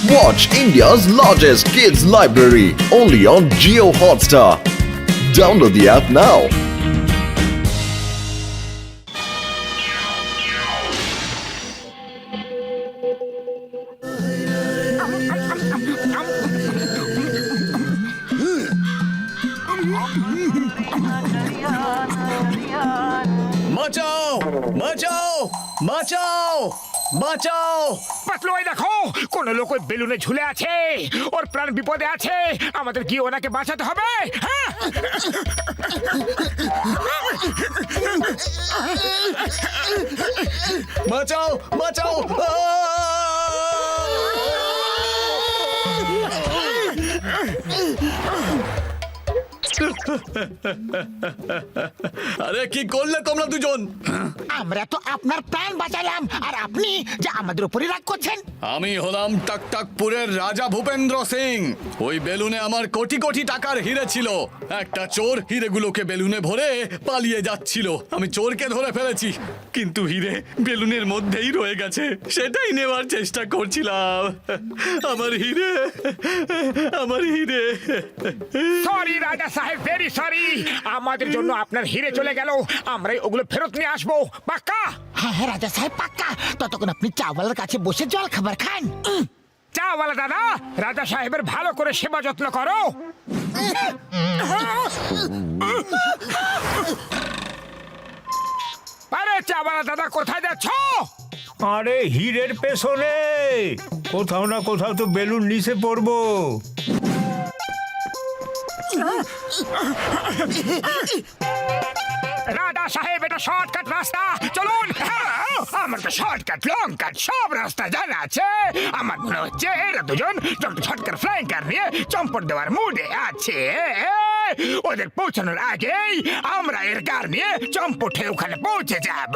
Watch India's largest kids library only on Jio Hotstar. Download the app now. বাঁচাও বাঁচাও বাঁচাও বাঁচাও পাতলু ওই দেখো কোন লোক ওই বেলুনে ঝুলে আছে, ওর প্রাণ বিপদে আছে, আমাদের গিয়ে ওনাকে বাঁচাতে হবে। হ্যাঁ বাঁচাও বাঁচাও আরে কি করলে তোমরা দুজন? আমরা তো আপনার প্রাণ বাঁচালাম আর আপনি যে আমাদের উপরই রাগ করছেন। আমি হলাম টাকটাকপুরের রাজা ভূপেন্দ্র সিং। ওই বেলুনে আমার কোটি কোটি টাকার হিরে ছিল। একটা চোর হিরেগুলোকে বেলুনে ভরে পালিয়ে যাচ্ছিল। আমি চোরকে ধরে ফেলেছি, কিন্তু হিরে বেলুনের মধ্যেই রয়ে গেছে। সেটাই নেওয়ার চেষ্টা করছিলাম। আমার হিরে, আমার হিরে। সরি রাজা সাহেব, ভেরি সরি। আমাদের জন্য আপনার হিরে চলে গেল, আমরাই ওগুলো ফেরত নিয়ে আসবো, পাক্কা? হ্যাঁ হ্যাঁ রাজা সাহেব পাক্কা। ততক্ষণ আপনি চাওয়ালার কাছে বসে জল খাবার খান। চাওয়ালা দাদা, রাজা সাহেবের ভালো করে সেবা যত্ন করো। আরে চাওয়ালা দাদা, কোথায় যাচ্ছ? আরে হীরের পেছনে কোথাও না কোথাও তো বেলুন নিচে পড়বো। রাজা সাহেব, এটা শর্টকাট রাস্তা, চলুন। আমার তো শর্টকাট লং কাট সব রাস্তা জানা আছে। আমার মনে হচ্ছে এরা দুজন শর্টকাট ফ্লাইং কার নিয়ে চম্পট দেওয়ার মুডে আছে। ওদের পৌঁছানোর আগেই আমরা এর কার নিয়ে চম্পটে ওখানে পৌঁছে যাব।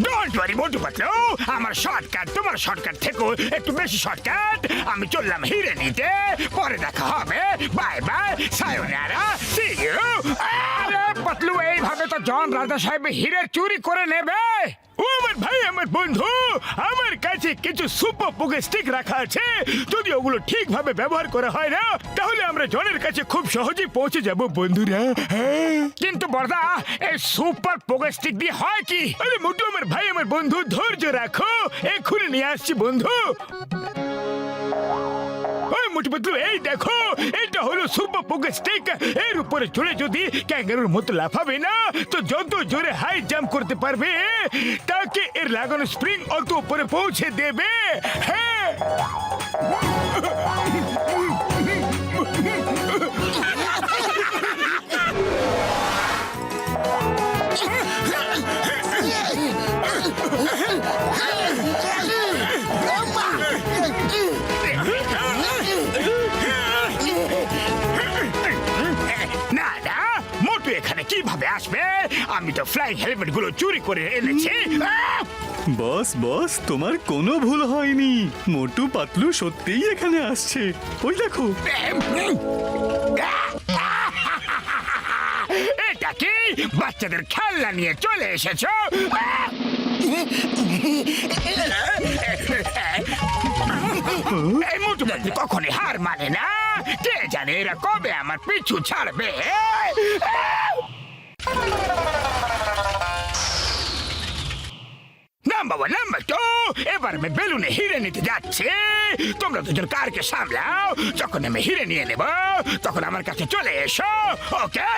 ডোন্ট ওয়ারি মোটু পাতলু, আমার শর্টকাট তোমার শর্টকাট থেকেও একটু বেশি শর্টকাট। আমি চললাম হিরে নিতে, পরে দেখা হবে। Bye bye, sayonara, see you. আরে পাতলু, এইভাবে তো জন রাজা সাহেব হিরে চুরি করে নেবে। ও আমার ভাই, আমার বন্ধু, আমার কাছে কিছু সুপার পোকে স্টিক রাখা আছে। যদি ওগুলো ঠিকভাবে ব্যবহার করা হয় না, তাহলে আমরা জনের কাছে খুব সহজেই পৌঁছে যাব বন্ধুরা। কিন্তু বড়দা, এই সুপার পোকে স্টিক দিয়ে হয় কি? আরে মোটু আমার ভাই, আমার বন্ধু, ধৈর্য রাখো, এক্ষুনি নিয়ে আসছি বন্ধু। মোটু পাতলু, এই দেখো, এটা হলো সুপার পোকে স্টিক। এর উপরে চড়ে যদি ক্যাঙ্গারুর মতো লাফাবে না, তো যত জোরে হাই জাম্প করতে পারবে, তাকে এর লাগানো স্প্রিং অত উপরে পৌঁছে দেবে। হ্যাঁ, না না, মোটু এখানে কিভাবে আসবে? আমি তো ফ্লাইং হেলমেট গুলো চুরি করে এনেছি। বস বস, তোমার কোনো ভুল হয়নি। মোটু পাতলু সত্যিই এখানে আসছে। ওই দেখো। এটা কি বাচ্চাদের খেলনা নিয়ে চলে এসেছো? এই মোটু পাতলু কখনই হার মানে না। কে জানে এরা কবে আমার পিছু ছাড়বে। নাম্বার ওয়ান, নাম্বার টু, এবার আমি বেলুনে হিরে নিতে যাচ্ছি। তোমরা দুজন কারকে সামলাও। যখন আমি হিরে নিয়ে নেব, তখন আমার কাছে চলে এসো, ওকে?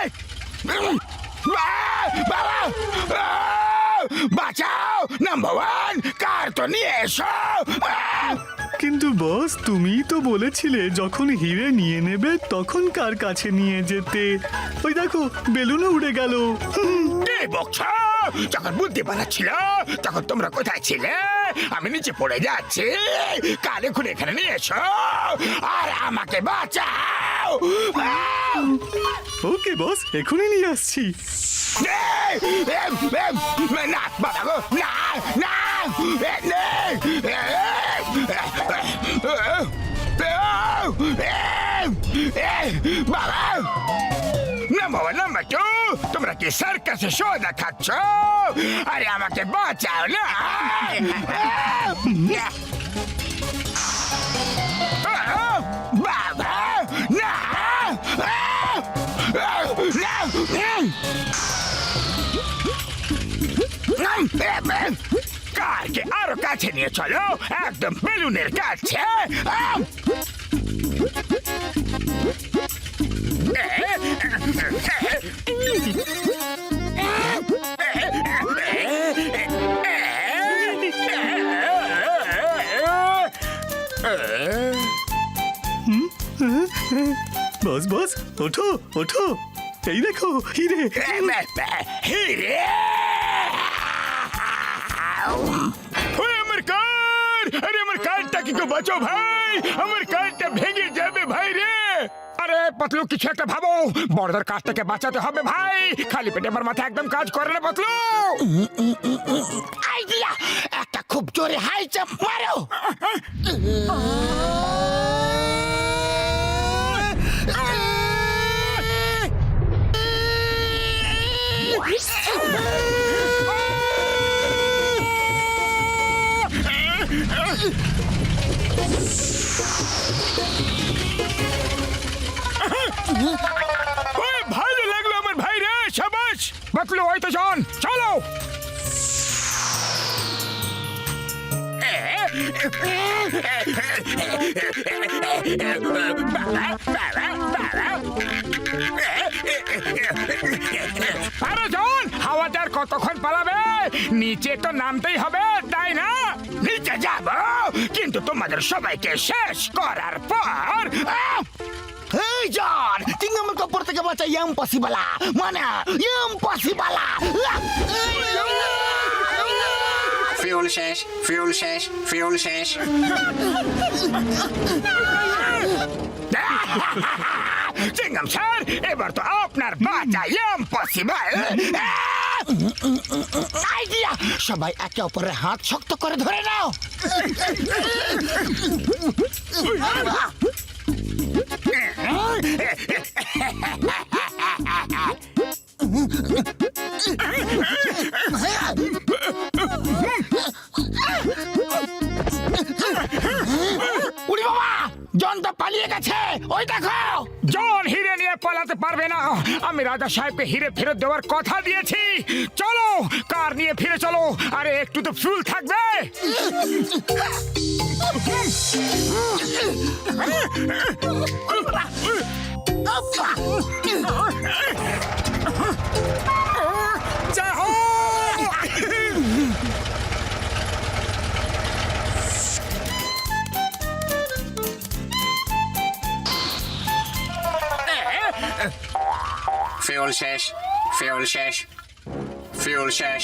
বাঁচাও, নাম্বার ওয়ান, কার তো নিয়ে এসো। কিন্তু বস, তুমিই তো বলেছিলে যখন হিরে নিয়ে নেবে তখন কার কাছে নিয়ে যেতে। ওই দেখো, বেলুনও উড়ে গেল। কে বকছো? যখন বুদ্ধি বানাচ্ছিল তখন তোমরা কোথায় ছিলে? আমি নিচে পড়ে যাচ্ছি। কাল এখন এখানে নিয়ে এসো আর আমাকে বাঁচাও। ওকে বস, এখনই নিয়ে আসছি। না বাবা গো, না না, বাবা। নাম্বার ওয়ান, নাম্বার টু, তোমরা কি সার্কাসে শো দেখাচ্ছ? আরে আমাকে বাঁচাও না! বাবা না! কারকে আরো কাছে নিয়ে চলো, একদম বেলুনের কাছে। বস বস, ওঠো ওঠো, এই দেখো হিরে। হিরে! ওই আমার কার! আরে আমার কারটা কি, বাঁচো ভাই, আমার কারটা ভেঙে যাবে ভাই রে। আরে পতলু, কিছু একটা ভাবো, বড়দের কাছ থেকে বাঁচাতে হবে ভাই। খালি পেটে আমার মাথা একদম কাজ করে না পতলু। আইডিয়া, একটা খুব জোরে হাই চাপ মারো। ওই ভালো লাগলো আমার ভাই রে, শাবাশ। পতলু, ওই তো জন, চলো। আরে জন, হাওয়াটার কতক্ষণ পালাবে? নিচে তো নামতেই হবে, তাই না? নিচে যাব, কিন্তু তোমাদের সবাইকে শেষ করার পর। এই জন, চিংগামের উপর থেকে বাঁচা ইম্পসিবল, মানে ইম্পসিবল। ফিউল শেষ, ফিউল শেষ, ফিউল শেষ। চিংগাম স্যার, এবার তো আপনার বাঁচা ইম্পসিবল। আইডিয়া, সবাই একে অপরের হাত শক্ত করে ধরে নাও। উড়ি বাবা, জন তো পালিয়ে গেছে, ওই দেখো। জন হিরে নিয়ে পালাতে পারবে না। আমি রাজা সাহেবকে হিরে ফেরত দেওয়ার কথা দিয়েছি। চলো, কার নিয়ে ফিরে চলো। আরে একটু তো ফুল থাকবে। ফিউল শেষ, ফিউল শেষ, ফিউল শেষ।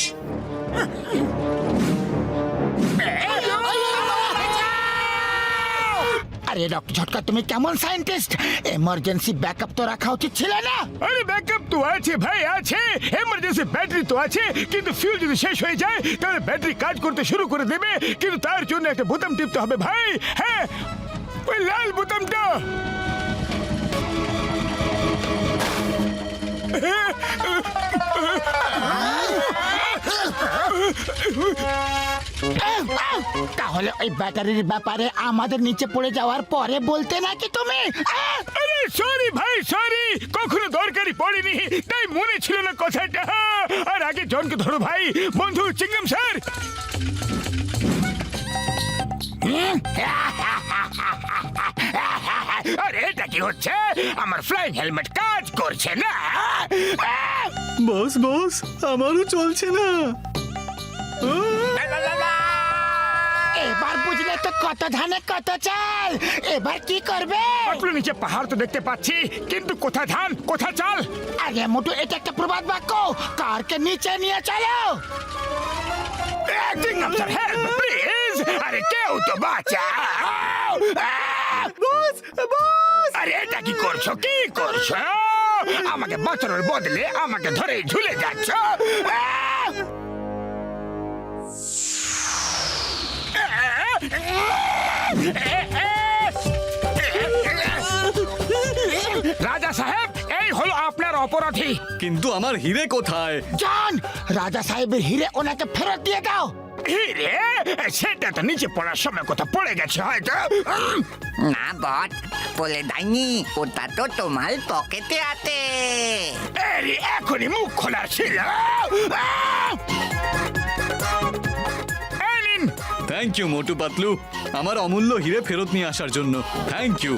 আরে ডক্টর ঝটকা, তুমি কেমন সায়েন্টিস্ট? এমার্জেন্সি ব্যাকআপ তো রাখা উচিত ছিল না? আরে ব্যাকআপ তো আছে ভাই, আছে। এমার্জেন্সি ব্যাটারি তো আছে, কিন্তু ফিউল যদি শেষ হয়ে যায় তাহলে ব্যাটারি কাজ করতে শুরু করে দেবে। কিন্তু তার জন্য একটা বোতাম টিপতে হবে ভাই। হ্যাঁ, ওই লাল বোতামটা। তাহলে ওই ব্যাটারির ব্যাপারে আমাদের নিচে পড়ে যাওয়ার পরে বলতে নাকি তুমি? আরে সরি ভাই, সরি, কখনো দরকারি পড়েনি, তাই মনে ছিল না কথাটা। আর আগে জনকে ধরো ভাই, বন্ধু চিংগাম স্যার। আরে এটা কি হচ্ছে? আমার ফ্লাইং হেলমেট কাজ করছে না। বস বস, আমারও চলছে না। এবার বুঝলে তো কত ধানে কত চাল। এবার কি করবে? আপনি নিচে পাহাড় তো দেখতে পাচ্ছি, কিন্তু কোথায় ধান কোথায় চাল? আরে মোটু, এটা একটা প্রবাদ বাক্য। কারকে নিচে নিয়ে চলো। চিংগাম স্যার, হেল্প প্লিজ। আরে কেউ তো বাঁচাও। বস বস, আরে এটা কি করছো, কি করছো? আমাকে বাঁচানোর বদলে আমাকে ধরে ঝুলে যাচ্ছ। রাজা সাহেব, এই হলো আপনার অপরাধী। কিন্তু আমার হিরে কোথায়? জান, রাজা সাহেবের হিরে ওনাকে ফেরত দিয়ে দাও। হিরে সেটা তো নিচে পড়ার সময় কোথাও পড়ে গেছে হয়তো। না বট, বলে দেয়নি, ওটা তো তোমার পকেটে আছে। এর এখনই মুখ খোলা ছিল। এই নিন। থ্যাংক ইউ মোটু পাতলু, আমার অমূল্য হিরে ফেরত নিয়ে আসার জন্য। Thank you.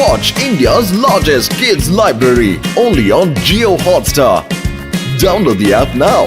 Watch India's largest kids library only on Geo Hotstar. Download the app now.